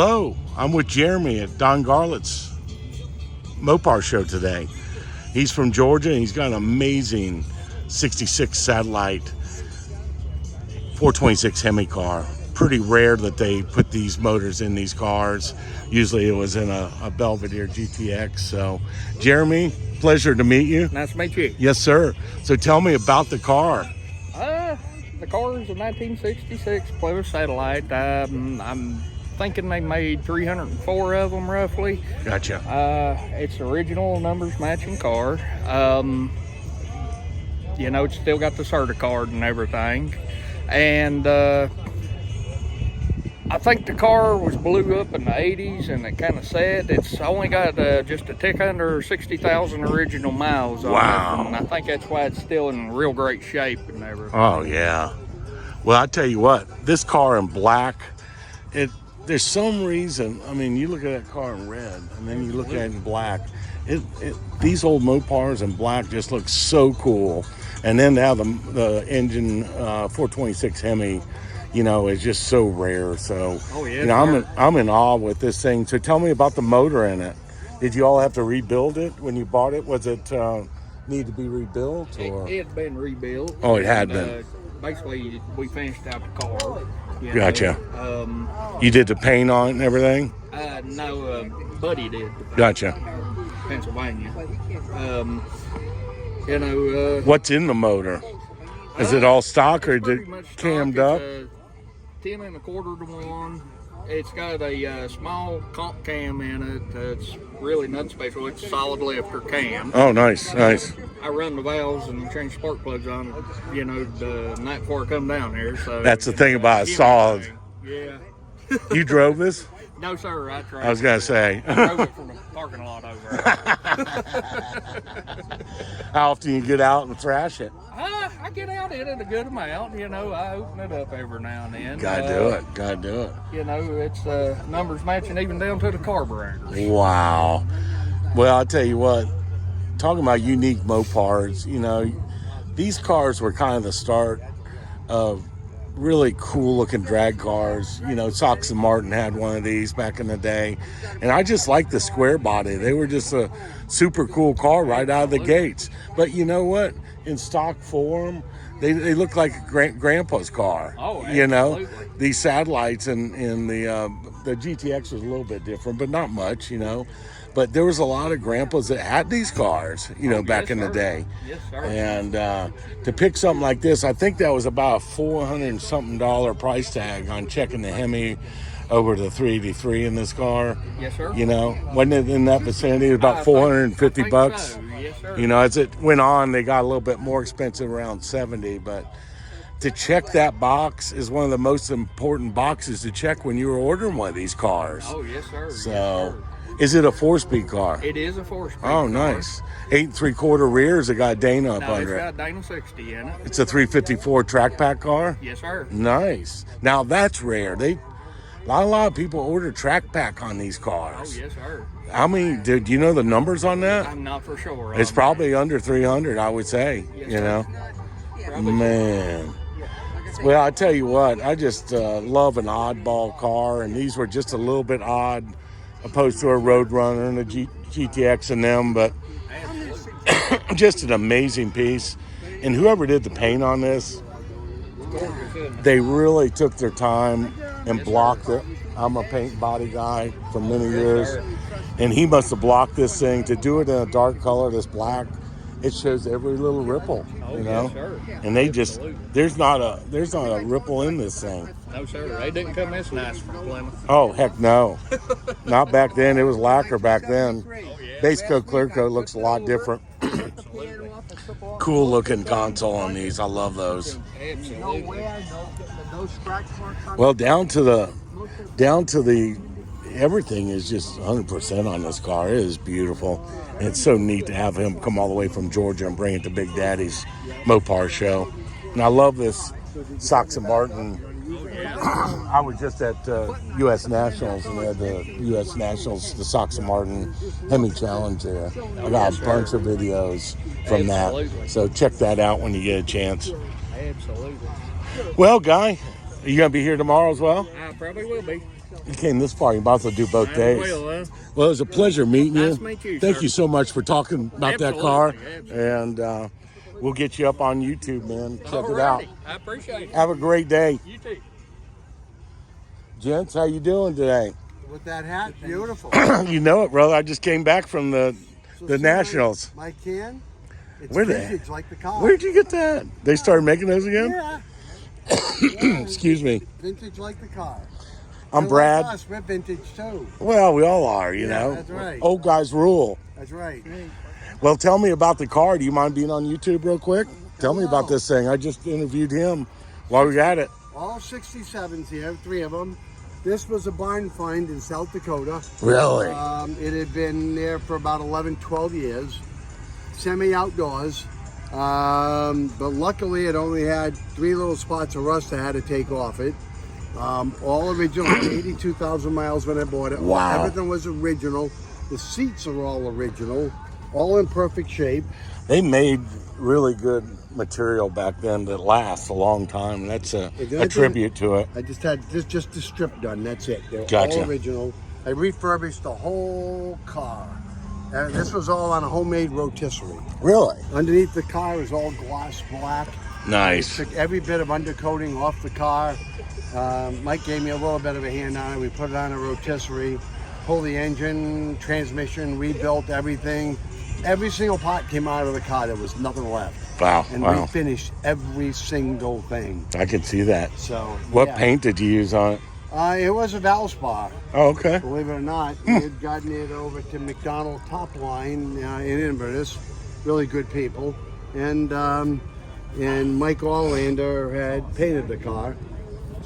Hello, I'm with Jeremy at Don Garlett's Mopar show today. He's from Georgia and he's got an amazing 66 Satellite 426 HemI car. Pretty rare that they put these motors in these cars. Usually it was in a Belvedere GTX. So, Jeremy, pleasure to meet you. Nice to meet you. Yes, sir. So tell me about the car. The car is a 1966 Plymouth Satellite. I'm thinking they made 304 of them roughly. Gotcha. It's original numbers matching car. It's still got the Certa card and everything. And I think the car was blew up in the 80s and it kind of said it's only got just a tick under 60,000 original miles on Wow. it. And I think that's why it's still in real great shape and everything. Oh, yeah. Well, I tell you what, this car in black, there's some reason, I mean, you look at that car in red and then you look at it in black. These old Mopars in black just look so cool. And then now the engine 426 HemI, is just so rare. So, I'm in awe with this thing. So tell me about the motor in it. Did you all have to rebuild it when you bought it? Was it need to be rebuilt? Or? It had been rebuilt. Oh, it had been. Basically, we finished out the car. Gotcha. You did the paint on it and everything? No, Buddy did. Gotcha. Pennsylvania. What's in the motor? Is it all stock or is it cammed up? 10 1/4 to 1. It's got a small comp cam in it. It's really nothing special. It's a solid lifter cam. Oh, nice. I run the valves and change spark plugs on it, the night before I come down here. So that's the thing about a solid. Yeah. You drove this? No, sir. I tried. I was gonna say. I drove it from the parking lot over there. How often you get out and thrash it? I get out in it a good amount. I open it up every now and then. Gotta do it. It's numbers matching even down to the carburetors. Wow. Well, I'll tell you what. Talking about unique Mopars, these cars were kind of the start of really cool looking drag cars. Sox and Martin had one of these back in the day. And I just like the square body. They were just a super cool car right out of the gates. But you know what? In stock form, they look like grandpa's car. Oh, absolutely. These Satellites and the GTX was a little bit different, but not much, But there was a lot of grandpas that had these cars, back in the day. Yes, sir. And to pick something like this, I think that was about a $400 and something price tag on checking the HemI over the 383 in this car. Yes, sir. Wasn't it in that vicinity? It was about $450. So. Yes, sir. As it went on, they got a little bit more expensive, around 70. But to check that box is one of the most important boxes to check when you were ordering one of these cars. Oh, yes, sir. So. Yes, sir. Is it a 4-speed car? It is a 4-speed. Oh, nice. 8 3/4 rears. It got Dana up under it. It's got Dana 60 in it. It's a 354 track pack car? Yes, sir. Nice. Now, that's rare. A lot of people order track pack on these cars. Oh, yes, sir. How many, do you know the numbers on that? I'm not for sure. It's probably under 300, I would say. Yes, sir. Man. Well, I tell you what, I just love an oddball car, and these were just a little bit odd opposed to a Roadrunner and a GTX and them, but just an amazing piece. And whoever did the paint on this, they really took their time and blocked it. I'm a paint body guy for many years, and he must have blocked this thing to do it in a dark color, this black. It shows every little ripple, Yes, sir. And they just there's not a ripple in this thing. No, sir. They didn't come this nice from Plymouth. Oh, heck no. Not back then. It was lacquer back then. Base coat, clear coat looks a lot different. Cool looking console on these. I love those. Absolutely. Well, down to the everything is just 100% on this car. It is beautiful. And it's so neat to have him come all the way from Georgia and bring it to Big Daddy's Mopar show. And I love this Sox and Martin. I was just at U.S. Nationals, and they had the U.S. Nationals, the Sox and Martin HemI Challenge there. I got a bunch of videos from that. So check that out when you get a chance. Absolutely. Well, Guy, are you going to be here tomorrow as well? I probably will be. You came this far. You might as well do both days. Well, it was a pleasure meeting you. Nice to meet you, Thank sir. you so much for talking about that car. Absolutely. And we'll get you up on YouTube, man. Check it Alrighty. out. I appreciate it. Have a great day. You too. Gents, how you doing today? With that hat, beautiful. You know it, brother. I just came back from the See Nationals. My can, it's Where the- vintage like the car. Where'd you get that? They started making those again? Yeah. Excuse me. Vintage like the car. I'm And Brad. Like us, we're vintage too. Well, we all are, you Yeah, know. that's right. Old guys rule. That's right. Well, tell me about the car. Do you mind being on YouTube real quick? Tell me about Hello. this thing. I just interviewed him while we got it. All 67s here, 3 of them. This was a barn find in South Dakota. Really? It had been there for about 11, 12 years. Semi-outdoors. But luckily it only had 3 little spots of rust I had to take off it. All original, 82,000 miles when I bought it. Wow. Everything was original. The seats are all original, all in perfect shape. They made really good material back then that lasts a long time. That's a tribute to it. I just had just the strip done, that's it. They're Gotcha. all original. I refurbished the whole car. And this was all on a homemade rotisserie. Really? Underneath the car is all gloss black. Nice. Took every bit of undercoating off the car. Mike gave me a little bit of a hand on it. We put it on a rotisserie, pulled the engine, transmission, rebuilt everything. Every single part came out of the car. There was nothing left. Wow. And Wow. we finished every single thing. I can see that. So What yeah. paint did you use on it? It was a Valspar, Oh, okay. believe it or not. We had gotten it over to McDonald Top Line in Inverness. Really good people. And Mike Orlander had painted the car.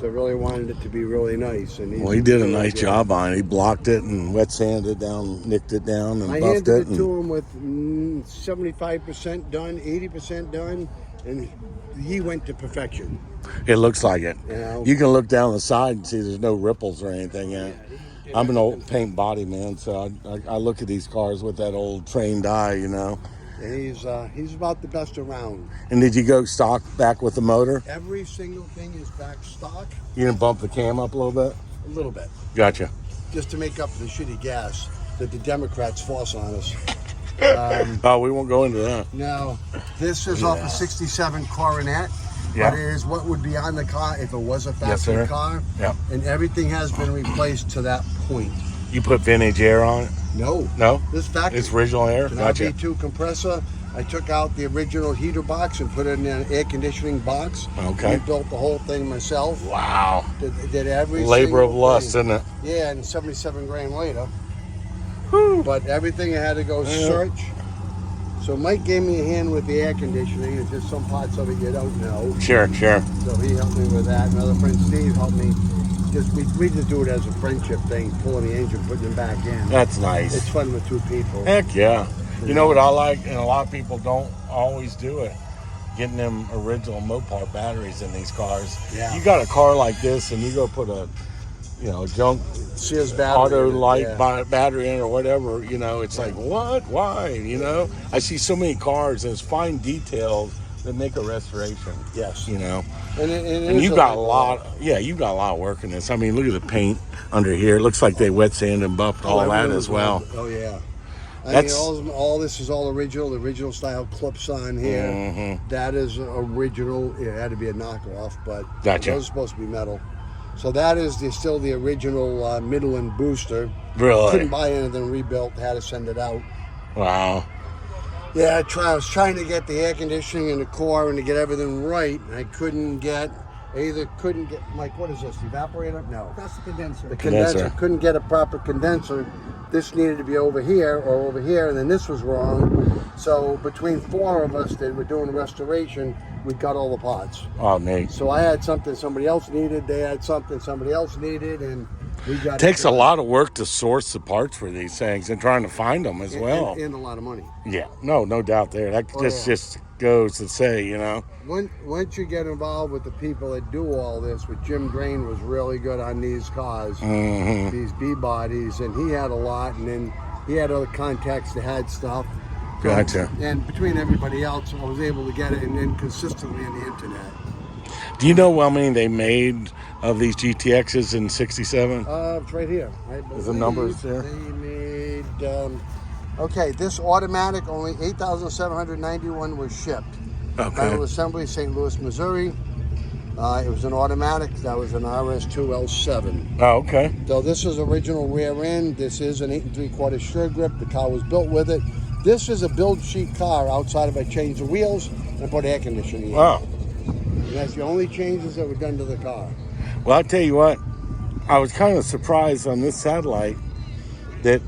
So I really wanted it to be really nice. And Well, he did a nice job on it. He blocked it and wet sanded down, nicked it down, and I buffed handed it. it And to him with 75% done, 80% done, and he went to perfection. it looks like it. You know? You can look down the side and see there's no ripples or anything in it. I'm an old paint body man, so I look at these cars with that old trained eye, you know. And he's about the best around. And did you go stock back with the motor? Every single thing is back stock, You didn't bump the cam up a little bit? a little bit, Gotcha. just to make up for the shitty gas that the Democrats force on us. Oh, we won't go into that. Now, this is off a 67 Coronet. Yeah. But it is what would be on the car if it was a Yes, factory sir. car. Yeah. And everything has been replaced to that point. You put vintage air on it? No. No? This factory. It's original air? An Gotcha. RB2 compressor. I took out the original heater box and put it in an air conditioning box. Okay. I built the whole thing myself. Wow. Did every Labor of single lust, thing. isn't it? Yeah, and 77 grand later. But everything I had to go search. So Mike gave me a hand with the air conditioning. It's just some parts of it you don't know. Sure, sure. So he helped me with that. Another friend, Steve, helped me. We just do it as a friendship thing, pulling the engine, putting it back in. That's nice. It's fun with 2 people. Heck yeah. You know what I like, and a lot of people don't always do it, getting them original Mopar batteries in these cars. Yeah. You got a car like this, and you go put a, junk Sears battery. auto in it, light yeah. battery in it or whatever, it's like, what? Why? I see so many cars, and it's fine details that make a restoration. Yes. And you got a lot. Yeah, you got a lot of work in this. I mean, look at the paint under here. It looks like they wet sand and buffed all that everything as was well. Oh yeah. That's- All this is all original. The original style clips on here. Mhm. That is original. It had to be a knockoff, but Gotcha. those are supposed to be metal. So that is still the original Midland booster. Really? Couldn't buy anything rebuilt. Had to send it out. Wow. Yeah, I was trying to get the air conditioning and the core and to get everything right. And I couldn't get, Mike, what is this, the evaporator? No. That's the condenser. The condenser. Condenser. Couldn't get a proper condenser. This needed to be over here or over here, and then this was wrong. So between 4 of us that were doing restoration, we got all the parts. Oh, Nate. So I had something somebody else needed, they had something somebody else needed, and we got Takes it a done. lot of work to source the parts for these things and trying to find them as well. And a lot of money. Yeah, no doubt there. That Oh, just goes to say, Once you get involved with the people that do all this, with Jim Drain was really good on these cars, these B bodies, and he had a lot, and then he had other contacts that had stuff. Gotcha. And between everybody else, I was able to get it, and then consistently on the internet. Do you know how many they made of these GTXs in '67? It's right here. Is the numbers there? They made, okay, this automatic, only 8,791 was shipped. Okay. Final assembly, St. Louis, Missouri. It was an automatic. That was an RS2L7. Oh, okay. So this is original rear end. This is an 8 3/4 sure grip. The car was built with it. This is a build sheet car. Outside of it, I changed the wheels and put air conditioning in. Wow. And that's the only changes that were done to the car. Well, I'll tell you what, I was kind of surprised on this Satellite that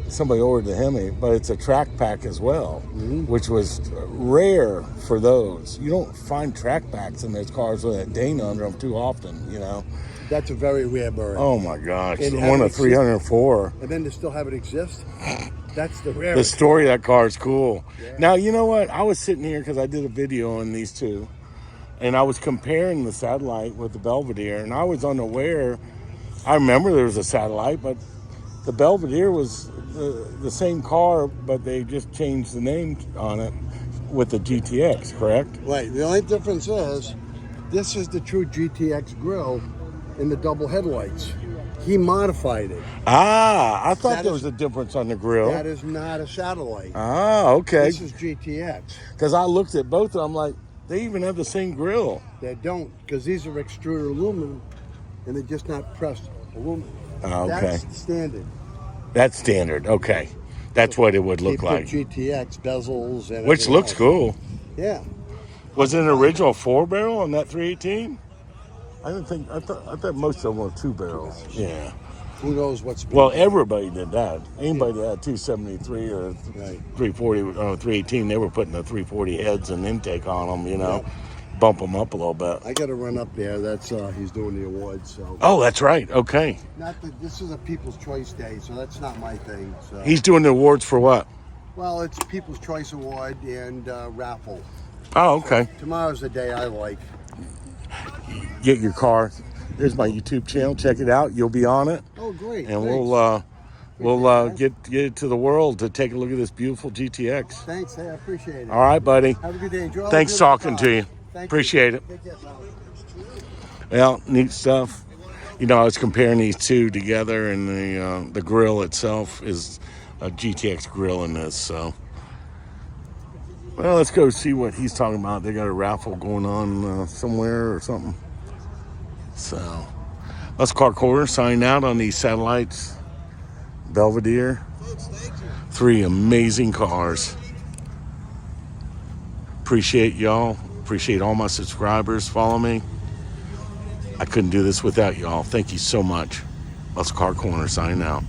somebody ordered the HemI, but it's a track pack as well, which was rare for those. You don't find track packs in those cars with a Dana under them too often, you know. That's a very rare bird. Oh my gosh, And one of 304. And then to still have it exist, that's the rare. The story of that car is cool. Yeah. Now, you know what? I was sitting here because I did a video on these two, and I was comparing the Satellite with the Belvedere, and I was unaware. I remember there was a Satellite, but the Belvedere was the same car, but they just changed the name on it with the GTX, correct? Right. The only difference is this is the true GTX grille in the double headlights. He modified it. Ah, I thought That there is- was a difference on the grill. That is not a Satellite. Ah, okay. This is GTX. Because I looked at both of them like, they even have the same grill. They don't, because these are extruded aluminum, and they're just not pressed aluminum. Ah, okay. That's standard. That's standard. Okay. That's what it would They look put like. GTX bezels and Which everything looks else. cool. Yeah. Was it an original 4-barrel on that 318? I didn't think. I thought most of them were 2 barrels. Yeah. Who knows what's Well, everybody did that. Anybody that had 273 or Right. 340 or 318, they were putting the 340 heads and intake on them. You know, bump them up a little bit. I got to run up there. That's he's doing the awards. So Oh, that's right. Okay. not that this is a People's Choice Day, so that's not my thing. So. He's doing the awards for what? Well, it's People's Choice Award and raffle. Oh, okay. Tomorrow's the day I like. Get your car. There's my YouTube channel. Check it out. You'll be on it, Oh, great. and Thanks. we'll get it to the world to take a look at this beautiful GTX. Thanks. Hey, I appreciate it. All right, buddy. Have a good day. Enjoy all the Thanks beautiful talking cars. to you. Thank Appreciate it. Take care, pal. Well, neat stuff. You know, I was comparing these two together, and the grill itself is a GTX grill in this. So, well, let's go see what he's talking about. They got a raffle going on somewhere or something. So, let's Car Corner sign out on these Satellites, Belvedere. 3 amazing cars. Appreciate y'all. Appreciate all my subscribers. Follow me. I couldn't do this without y'all. Thank you so much. Let's Car Corner signing out.